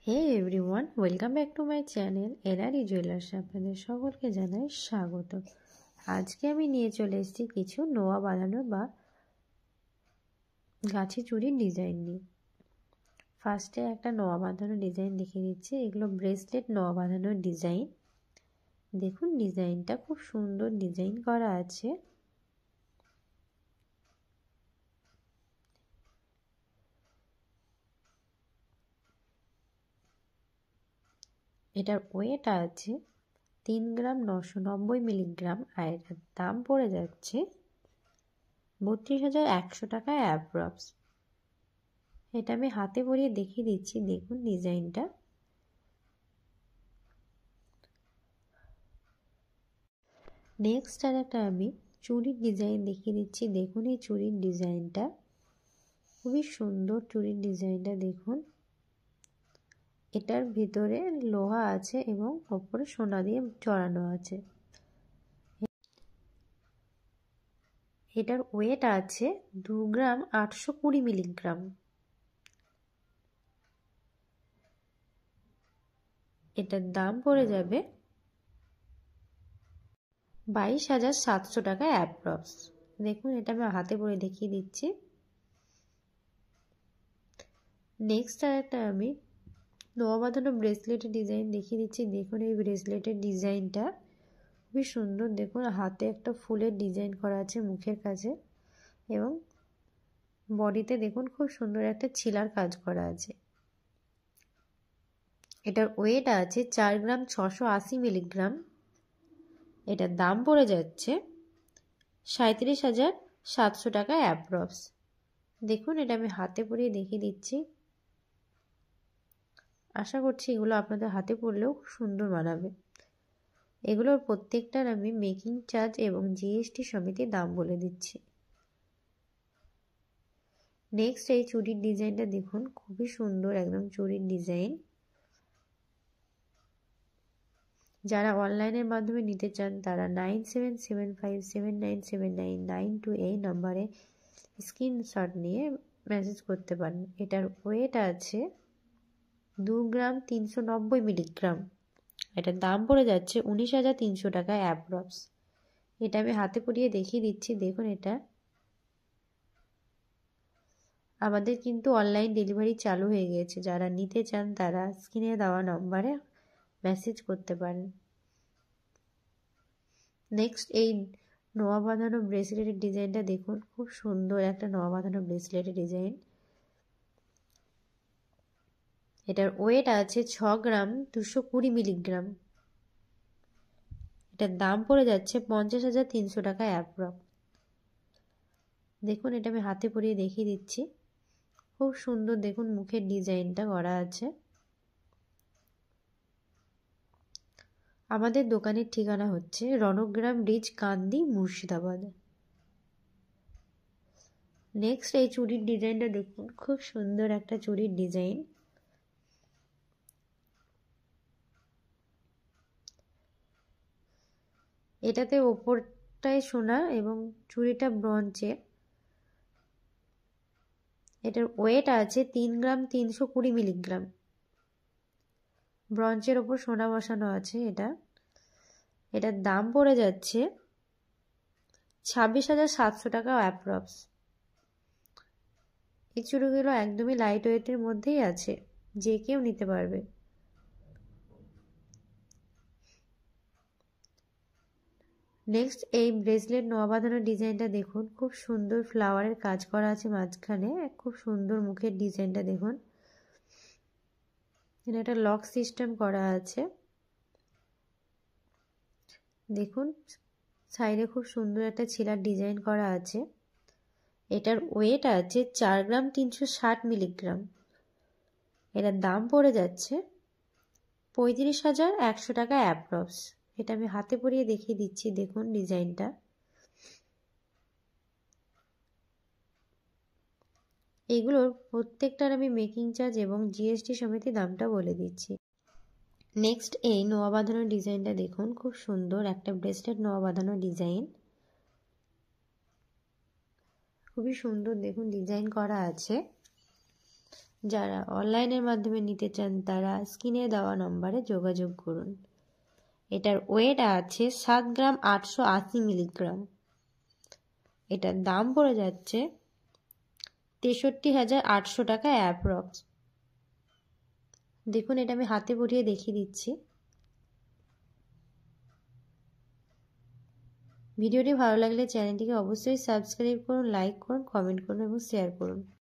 Hey everyone, welcome back to my channel LRE jewellers. আপনাদের সকলকে জানাই স্বাগত। আজকে আমি নিয়ে চলে এসেছি কিছু নোয়া বাঁধানো বা গাছি চুড়ির ডিজাইন নিয়ে। ফার্স্টে একটা নোয়া বাঁধানো ডিজাইন দেখিয়ে দিচ্ছি। এগুলো ব্রেসলেট নোয়া বাঁধানোর ডিজাইন। দেখুন ডিজাইনটা খুব সুন্দর ডিজাইন করা আছে। এটার ওয়েট আছে 3 গ্রাম 990 মিলিগ্রাম আর এটার দাম পড়ে যাচ্ছে 32,100 টাকা অ্যাপ্রক্স। এটা আমি হাতে পরিয়ে দেখিয়ে দিচ্ছি। দেখুন ডিজাইনটা। নেক্সট আর একটা আমি চুড়ির ডিজাইন দেখিয়ে দিচ্ছি। দেখুন এই চুড়ির ডিজাইনটা খুবই সুন্দর। চুড়ির ডিজাইনটা দেখুন। এটার ভিতরে লোহা আছে এবং ওপরে সোনা দিয়ে জড়ানো আছে। এটার ওয়েট আছে 2 গ্রাম 820 মিলিগ্রাম। এটার দাম পড়ে যাবে 22,700 টাকা অ্যাপ্রক্স। দেখুন এটা আমি হাতে পরে দেখিয়ে দিচ্ছি। নেক্সট আর একটা আমি নোয়া বাঁধানো ব্রেসলেটের ডিজাইন দেখিয়ে দিচ্ছি। দেখুন এই ব্রেসলেটের ডিজাইনটা খুবই সুন্দর। দেখুন হাতে একটা ফুলের ডিজাইন করা আছে মুখের কাছে এবং বডিতে দেখুন খুব সুন্দর একটা ছিলার কাজ করা আছে। এটার ওয়েট আছে 4 গ্রাম 680 মিলিগ্রাম। এটার দাম পড়ে যাচ্ছে 37,700 টাকা অ্যাপ্রক্স। দেখুন এটা আমি হাতে পরিয়ে দেখিয়ে দিচ্ছি। আশা করছি এগুলো আপনাদের হাতে পরলেও খুব সুন্দর মানাবে। এগুলোর প্রত্যেকটার আমি মেকিং চার্জ এবং জিএসটি সমেত দাম বলে দিচ্ছি। নেক্সট এই চুড়ির ডিজাইনটা দেখুন খুবই সুন্দর একদম চুড়ির ডিজাইন। যারা অনলাইনের মাধ্যমে নিতে চান তারা 9775797992 এই নম্বরে স্ক্রিনশট নিয়ে মেসেজ করতে পারেন। এটার ওয়েট আছে 2 গ্রাম 390 মিলিগ্রাম। এটার দাম পড়ে যাচ্ছে 19,300 টাকা অ্যাপ্রক্স। এটা আমি হাতে পরিয়ে দেখিয়ে দিচ্ছি। দেখুন এটা আমাদের কিন্তু অনলাইন ডেলিভারি চালু হয়ে গিয়েছে। যারা নিতে চান তারা স্ক্রিনে দেওয়া নম্বরে মেসেজ করতে পারেন। নেক্সট এই নোয়া বাঁধানো ব্রেসলেটের ডিজাইনটা দেখুন খুব সুন্দর একটা নোয়া বাঁধানো ব্রেসলেটের ডিজাইন। এটার ওয়েট আছে 6 গ্রাম 220 মিলিগ্রাম। এটার দাম পড়ে যাচ্ছে 50,300 টাকা অ্যাপ্রক্স। দেখুন এটা আমি হাতে পরিয়ে দেখিয়ে দিচ্ছি। খুব সুন্দর দেখুন মুখের ডিজাইনটা করা আছে। আমাদের দোকানের ঠিকানা হচ্ছে রণগ্রাম ব্রিজ, কান্দি, মুর্শিদাবাদ। নেক্সট এই চুড়ির ডিজাইনটা দেখুন খুব সুন্দর একটা চুড়ির ডিজাইন। এটাতে ওপরটায় সোনা এবং চুড়িটা ব্রঞ্জের। এটার ওয়েট আছে 3 গ্রাম 320 মিলিগ্রাম। ব্রঞ্জের ওপর সোনা বসানো আছে। এটার দাম পড়ে যাচ্ছে 26,700 টাকা অ্যাপ্রক্স। এই চুড়িগুলো একদমই লাইট ওয়েটের মধ্যেই আছে, যে কেউ নিতে পারবে। নেক্সট এই ব্রেসলেট নোয়া বাঁধানো ডিজাইনটা দেখুন খুব সুন্দর ফ্লাওয়ারের কাজ করা আছে মাঝখানে। খুব সুন্দর মুখের ডিজাইনটা দেখুন। এটা একটা লক সিস্টেম করা আছে। দেখুন সাইডে খুব সুন্দর একটা ছিলার ডিজাইন করা আছে। এটার ওয়েট আছে 4 গ্রাম 360 মিলিগ্রাম। এটার দাম পড়ে যাচ্ছে 35,100 টাকা অ্যাপ্রক্স। এটা আমি হাতে পরিয়ে দেখিয়ে দিচ্ছি। দেখুন ডিজাইনটা। এগুলোর প্রত্যেকটার আমি মেকিং চার্জ এবং জিএসটি সমেত দামটা বলে দিচ্ছি। নেক্সট এই নোয়া বাঁধানো ডিজাইনটা দেখুন খুব সুন্দর একটা ব্রেসলেট নোয়া বাঁধানো ডিজাইন। খুবই সুন্দর দেখুন ডিজাইন করা আছে। যারা অনলাইনের মাধ্যমে নিতে চান তারা স্ক্রিনে দেওয়া নম্বরে যোগাযোগ করুন। এটার ওয়েট আছে 7 গ্রাম 880 মিলিগ্রাম। এটার দাম পড়ে যাচ্ছে 63,800 টাকা অ্যাপ্রক্স। দেখুন এটা আমি হাতে পরিয়ে দেখিয়ে দিচ্ছি। ভিডিওটি ভালো লাগলে চ্যানেলটিকে অবশ্যই সাবস্ক্রাইব করুন, লাইক করুন, কমেন্ট করুন এবং শেয়ার করুন।